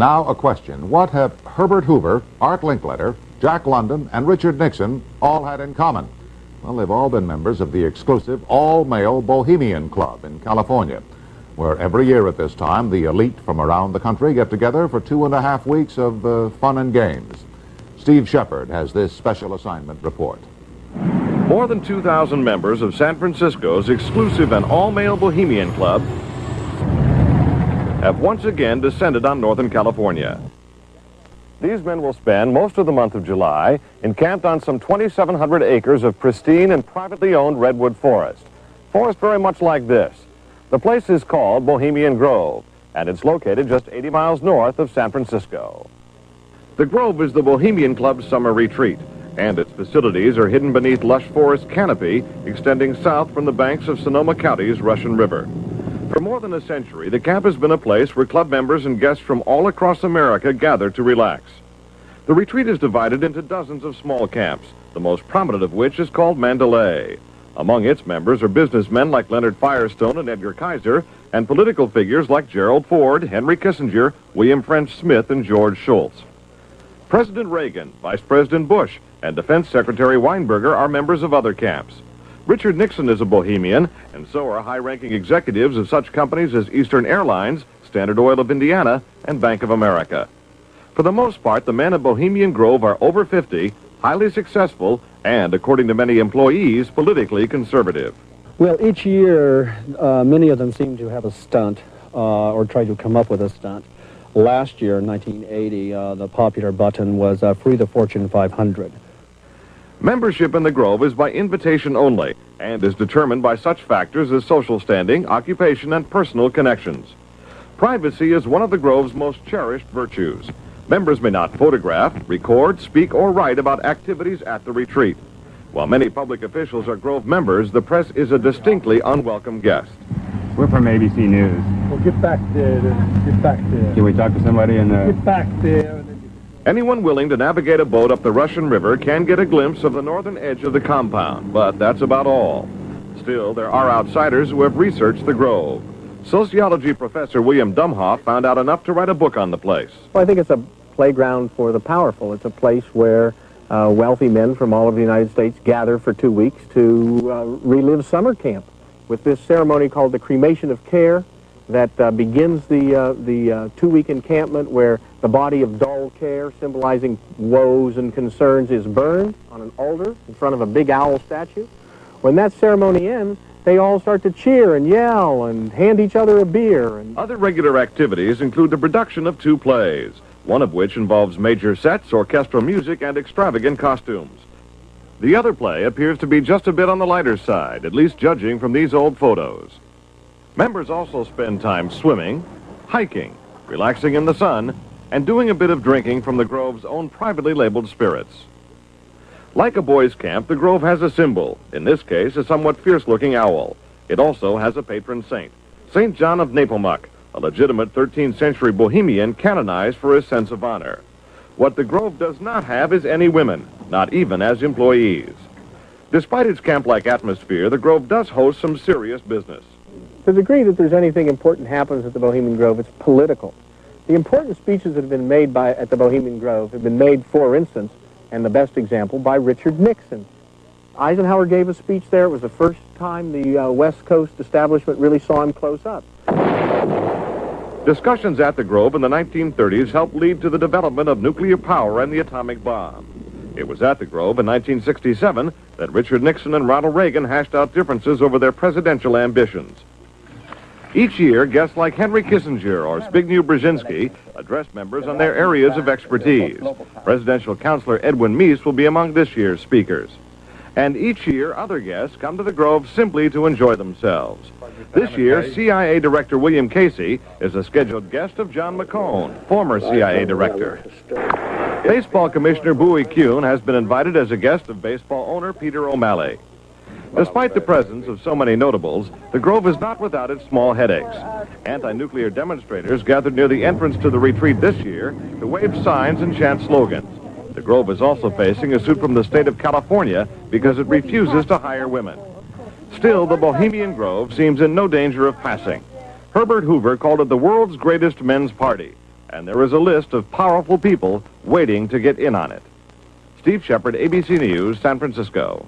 Now a question. What have Herbert Hoover, Art Linkletter, Jack London, and Richard Nixon all had in common? Well, they've all been members of the exclusive all-male Bohemian Club in California, where every year at this time, the elite from around the country get together for 2.5 weeks of fun and games. Steve Shepard has this special assignment report. More than 2,000 members of San Francisco's exclusive and all-male Bohemian Club have once again descended on Northern California. These men will spend most of the month of July encamped on some 2,700 acres of pristine and privately owned redwood forest. Forest very much like this. The place is called Bohemian Grove, and it's located just 80 miles north of San Francisco. The Grove is the Bohemian Club's summer retreat, and its facilities are hidden beneath lush forest canopy extending south from the banks of Sonoma County's Russian River. For more than a century, the camp has been a place where club members and guests from all across America gather to relax. The retreat is divided into dozens of small camps, the most prominent of which is called Mandalay. Among its members are businessmen like Leonard Firestone and Edgar Kaiser, and political figures like Gerald Ford, Henry Kissinger, William French Smith, and George Shultz. President Reagan, Vice President Bush, and Defense Secretary Weinberger are members of other camps. Richard Nixon is a Bohemian, and so are high-ranking executives of such companies as Eastern Airlines, Standard Oil of Indiana, and Bank of America. For the most part, the men of Bohemian Grove are over 50, highly successful, and, according to many employees, politically conservative. Well, each year, many of them seem to have a stunt or try to come up with a stunt. Last year, in 1980, the popular button was Free the Fortune 500. Membership in the Grove is by invitation only and is determined by such factors as social standing, occupation, and personal connections. Privacy is one of the Grove's most cherished virtues. Members may not photograph, record, speak, or write about activities at the retreat. While many public officials are Grove members, the press is a distinctly unwelcome guest. We're from ABC News. Well, get back there. Get back there. Can we talk to somebody in the... Get back there. Anyone willing to navigate a boat up the Russian River can get a glimpse of the northern edge of the compound, but that's about all. Still, there are outsiders who have researched the Grove. Sociology professor William Dumhoff found out enough to write a book on the place. Well, I think it's a playground for the powerful. It's a place where wealthy men from all over the United States gather for 2 weeks to relive summer camp with this ceremony called the Cremation of Care that begins the 2-week encampment where the body of dull care, symbolizing woes and concerns, is burned on an altar in front of a big owl statue. When that ceremony ends, they all start to cheer and yell and hand each other a beer. Other regular activities include the production of 2 plays, one of which involves major sets, orchestral music, and extravagant costumes. The other play appears to be just a bit on the lighter side, at least judging from these old photos. Members also spend time swimming, hiking, relaxing in the sun, and doing a bit of drinking from the Grove's own privately labeled spirits. Like a boys' camp, the Grove has a symbol, in this case a somewhat fierce-looking owl. It also has a patron saint, St. John of Nepomuk, a legitimate 13th century Bohemian canonized for his sense of honor. What the Grove does not have is any women, not even as employees. Despite its camp-like atmosphere, the Grove does host some serious business. To the degree that there's anything important happens at the Bohemian Grove, it's political. The important speeches that have been made at the Bohemian Grove have been made, for instance, and the best example, by Richard Nixon. Eisenhower gave a speech there. It was the first time the West Coast establishment really saw him close up. Discussions at the Grove in the 1930s helped lead to the development of nuclear power and the atomic bomb. It was at the Grove in 1967 that Richard Nixon and Ronald Reagan hashed out differences over their presidential ambitions. Each year, guests like Henry Kissinger or Zbigniew Brzezinski address members on their areas of expertise. Presidential counselor Edwin Meese will be among this year's speakers. And each year, other guests come to the Grove simply to enjoy themselves. This year, CIA Director William Casey is a scheduled guest of John McCone, former CIA Director. Baseball Commissioner Bowie Kuhn has been invited as a guest of baseball owner Peter O'Malley. Despite the presence of so many notables, the Grove is not without its small headaches. Anti-nuclear demonstrators gathered near the entrance to the retreat this year to wave signs and chant slogans. The Grove is also facing a suit from the state of California because it refuses to hire women. Still, the Bohemian Grove seems in no danger of passing. Herbert Hoover called it the world's greatest men's party, and there is a list of powerful people waiting to get in on it. Steve Shepard, ABC News, San Francisco.